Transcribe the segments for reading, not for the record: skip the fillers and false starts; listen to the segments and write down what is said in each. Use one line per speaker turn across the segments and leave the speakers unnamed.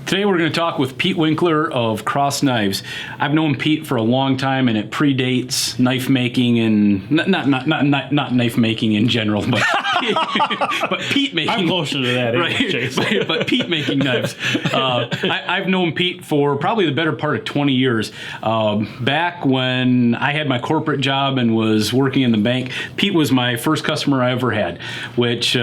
Today we're going to talk with Pete Winkler of Cross Knives. I've known Pete for a long time, and it predates knife making and not knife making in general, but but Pete making.
I'm closer to that,
right? but Pete making knives. I've known Pete for probably the better part of 20 years. Back when I had my corporate job and was working in the bank, Pete was my first customer I ever had, which.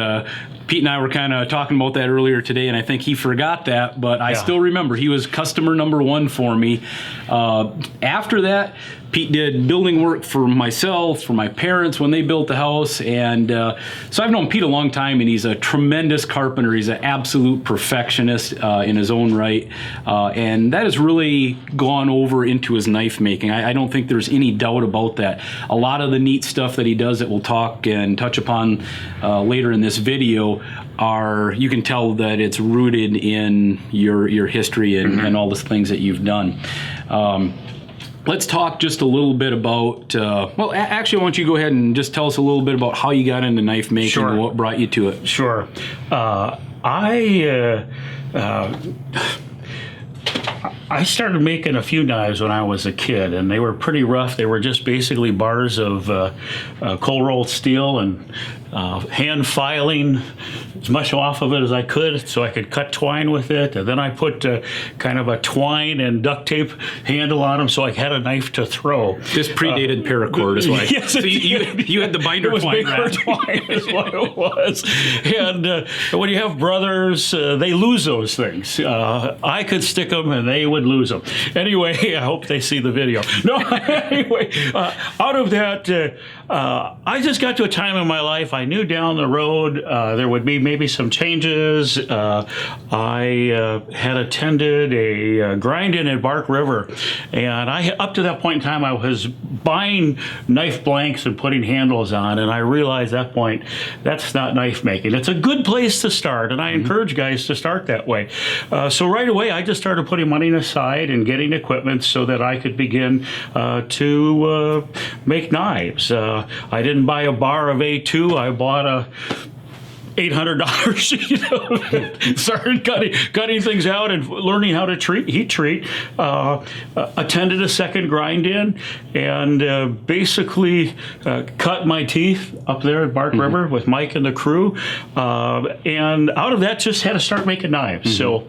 Pete and I were kind of talking about that earlier today, and I think he forgot that, but I still remember he was customer number one for me. After that, Pete did building work for myself, for my parents when they built the house, and so I've known Pete a long time, and he's a tremendous carpenter. He's an absolute perfectionist in his own right, and that has really gone over into his knife making. I don't think there's any doubt about that. A lot of the neat stuff that he does that we'll talk and touch upon later in this video you can tell that it's rooted in your history and all the things that you've done. Let's talk just a little bit about, actually, why don't you go ahead and just tell us a little bit about how you got into knife making and what brought you to it.
Sure. I started making a few knives when I was a kid, and they were pretty rough. They were just basically bars of cold rolled steel and hand filing as much off of it as I could so I could cut twine with it. And then I put kind of a twine and duct tape handle on them so I had a knife to throw.
This predated paracord is why.
Yes,
so you had the binder twine.
Twine is what it was. And when you have brothers, they lose those things. I could stick them and they would lose them. Anyway, I hope they see the video. No, anyway, out of that, I just got to a time in my life I knew down the road there would be maybe some changes. I had attended a grind-in at Bark River, and up to that point in time I was buying knife blanks and putting handles on, and I realized at that point that's not knife making. It's a good place to start, and I encourage guys to start that way. So right away I just started putting money aside and getting equipment so that I could begin to make knives. I didn't buy a bar of A2. I bought a $800 sheet of started cutting things out and learning how to heat treat. Attended a second grind-in and basically cut my teeth up there at Bark River with Mike and the crew. And out of that, just had to start making knives. So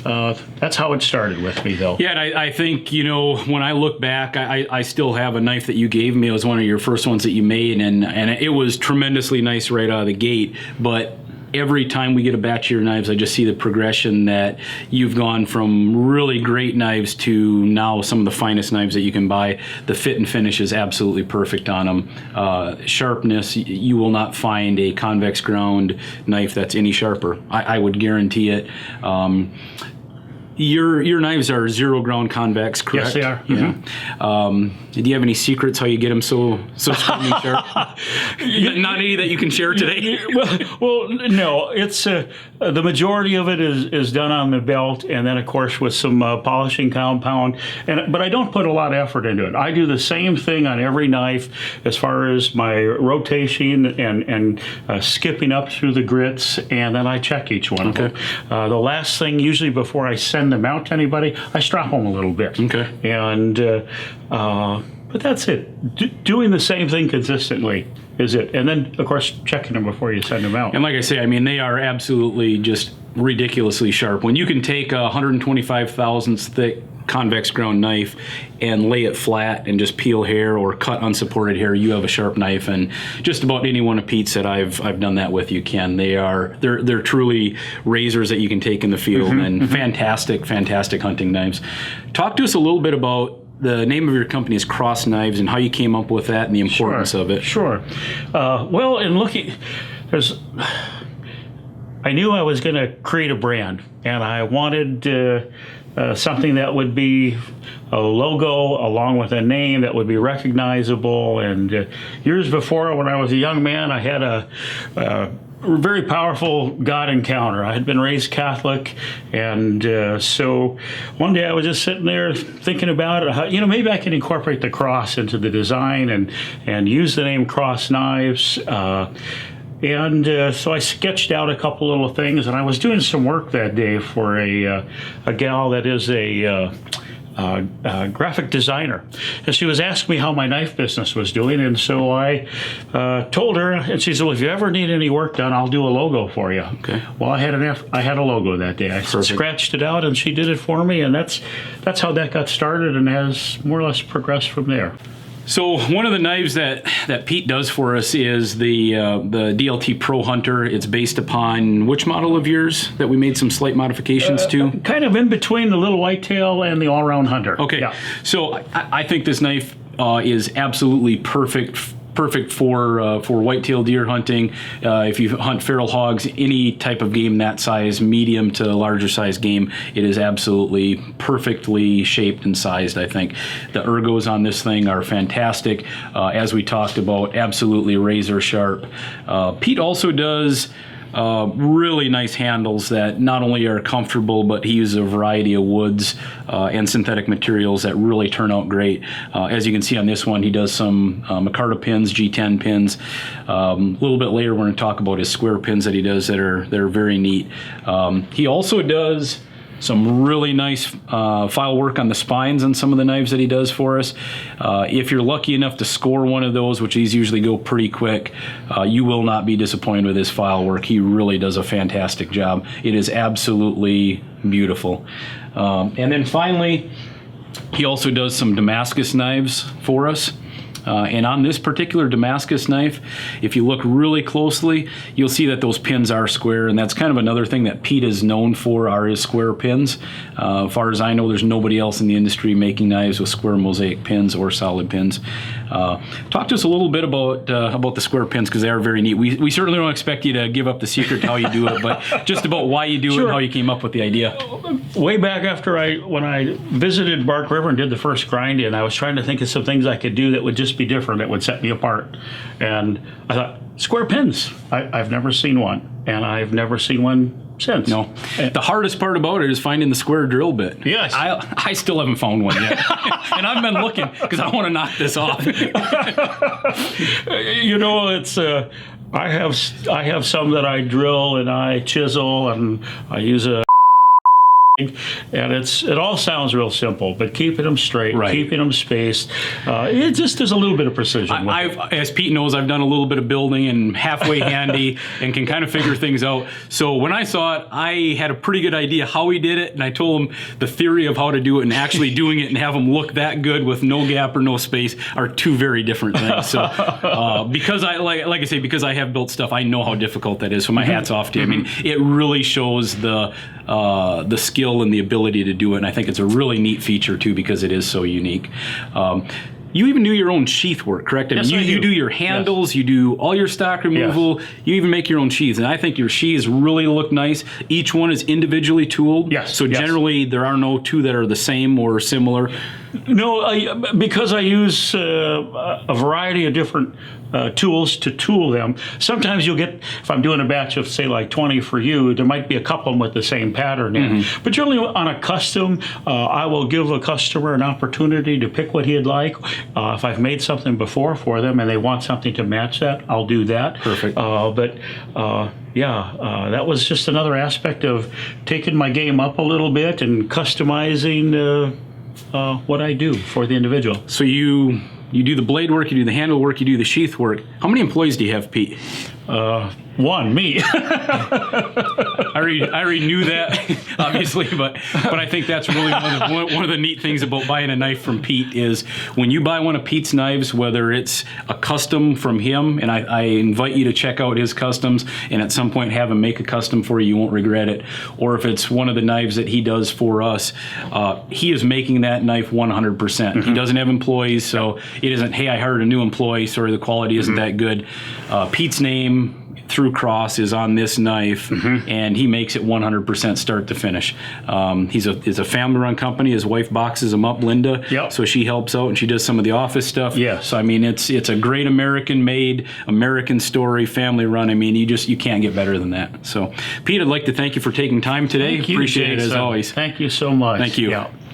that's how it started with me, though.
Yeah, and I think, when I look back, I still have a knife that you gave me. It was one of your first ones that you made, and it was tremendously nice right out of the gate. But every time we get a batch of your knives, I just see the progression that you've gone from really great knives to now some of the finest knives that you can buy. The fit and finish is absolutely perfect on them. Sharpness, you will not find a convex ground knife that's any sharper. I would guarantee it. Your knives are zero ground convex, correct?
Yes, they are.
Yeah. Do you have any secrets how you get them so screaming sharp? Not any that you can share today.
well, no. It's the majority of it is done on the belt, and then of course with some polishing compound. But I don't put a lot of effort into it. I do the same thing on every knife as far as my rotation and skipping up through the grits, and then I check each one of them. The last thing, usually before I send them out to anybody, I strap them a little bit.
Okay.
And but that's it. Doing the same thing consistently is it. And then, of course, checking them before you send them out.
And like I say, I mean, they are absolutely just ridiculously sharp. When you can take a 125 thousandths thick convex ground knife and lay it flat and just peel hair or cut unsupported hair, you have a sharp knife. And just about any one of Pete's that I've done that with, you can. They're truly razors that you can take in the field, and fantastic hunting knives. Talk to us a little bit about the name of your company is Cross Knives and how you came up with that and the importance of it.
Sure. Well, in looking, I knew I was going to create a brand, and I wanted something that would be a logo along with a name that would be recognizable. And years before, when I was a young man, I had a very powerful God encounter. I had been raised Catholic, and so one day I was just sitting there thinking about it. How, maybe I can incorporate the cross into the design and use the name Cross Knives. So I sketched out a couple little things, and I was doing some work that day for a gal that is a graphic designer, and she was asking me how my knife business was doing, and so I told her, and she said, "Well, if you ever need any work done, I'll do a logo for you."
Okay.
Well, I had a logo that day. I scratched it out, and she did it for me, and that's how that got started, and has more or less progressed from there.
So one of the knives that Pete does for us is the DLT Pro Hunter. It's based upon which model of yours that we made some slight modifications to?
Kind of in between the little whitetail and the all-round hunter.
Okay.
Yeah.
So I think this knife is absolutely perfect for whitetail deer hunting. If you hunt feral hogs, any type of game that size, medium to larger size game, it is absolutely perfectly shaped and sized, I think. The ergos on this thing are fantastic. As we talked about, absolutely razor sharp. Pete also does really nice handles that not only are comfortable, but he uses a variety of woods and synthetic materials that really turn out great. As you can see on this one, he does some micarta pins, G10 pins. A little bit later, we're going to talk about his square pins that he does that are very neat. He also does some really nice file work on the spines on some of the knives that he does for us. If you're lucky enough to score one of those, which these usually go pretty quick, you will not be disappointed with his file work. He really does a fantastic job. It is absolutely beautiful. And then finally, he also does some Damascus knives for us. And on this particular Damascus knife, if you look really closely, you'll see that those pins are square, and that's kind of another thing that Pete is known for, are his square pins. As far as I know, there's nobody else in the industry making knives with square mosaic pins or solid pins. Talk to us a little bit about the square pins, because they are very neat. We certainly don't expect you to give up the secret to how you do it, but just about why you do it and how you came up with the idea.
Way back after when I visited Bark River and did the first grind in, I was trying to think of some things I could do that would just be different, that would set me apart. And I thought, square pins. I've never seen one, and I've never seen one since.
No. The hardest part about it is finding the square drill bit.
Yes.
I still haven't found one yet. And I've been looking because I want to knock this off.
You know, it's I have some that I drill and I chisel, and I use a and it all sounds real simple, but keeping them straight, keeping them spaced, it just is a little bit of precision.
As Pete knows, I've done a little bit of building and halfway handy and can kind of figure things out. So when I saw it, I had a pretty good idea how he did it, and I told him the theory of how to do it and actually doing it and have them look that good with no gap or no space are two very different things. So because I like I say, because I have built stuff, I know how difficult that is. So my hat's off to you. I mean, it really shows the skill and the ability to do it, and I think it's a really neat feature too, because it is so unique. You even do your own sheath work, correct?
Yes,
you do your handles, you do all your stock removal, you even make your own sheaths, and I think your sheaths really look nice. Each one is individually tooled, so generally there are no two that are the same or similar.
No, because I use a variety of different tools to tool them. Sometimes you'll get, if I'm doing a batch of, say, like 20 for you, there might be a couple of them with the same pattern in. But generally on a custom, I will give a customer an opportunity to pick what he'd like. If I've made something before for them and they want something to match that, I'll do that.
Perfect.
That was just another aspect of taking my game up a little bit and customizing what I do for the individual.
So you do the blade work, you do the handle work, you do the sheath work. How many employees do you have, Pete?
One, me.
I already knew that, obviously, but I think that's really one of the neat things about buying a knife from Pete is when you buy one of Pete's knives, whether it's a custom from him, and I invite you to check out his customs and at some point have him make a custom for you, you won't regret it, or if it's one of the knives that he does for us, he is making that knife 100%. He doesn't have employees, so it isn't, hey, I hired a new employee, sorry, the quality isn't that good. Pete's name through Cross is on this knife, and he makes it 100% start to finish. He's a family-run company. His wife boxes him up, Linda, so she helps out and she does some of the office stuff. So I mean, it's a great American-made, American story, family-run. I mean, you can't get better than that. So, Pete, I'd like to thank you for taking time today.
Thank you,
Appreciate
Jason.
it as always.
Thank you so much.
Thank you.
Yeah.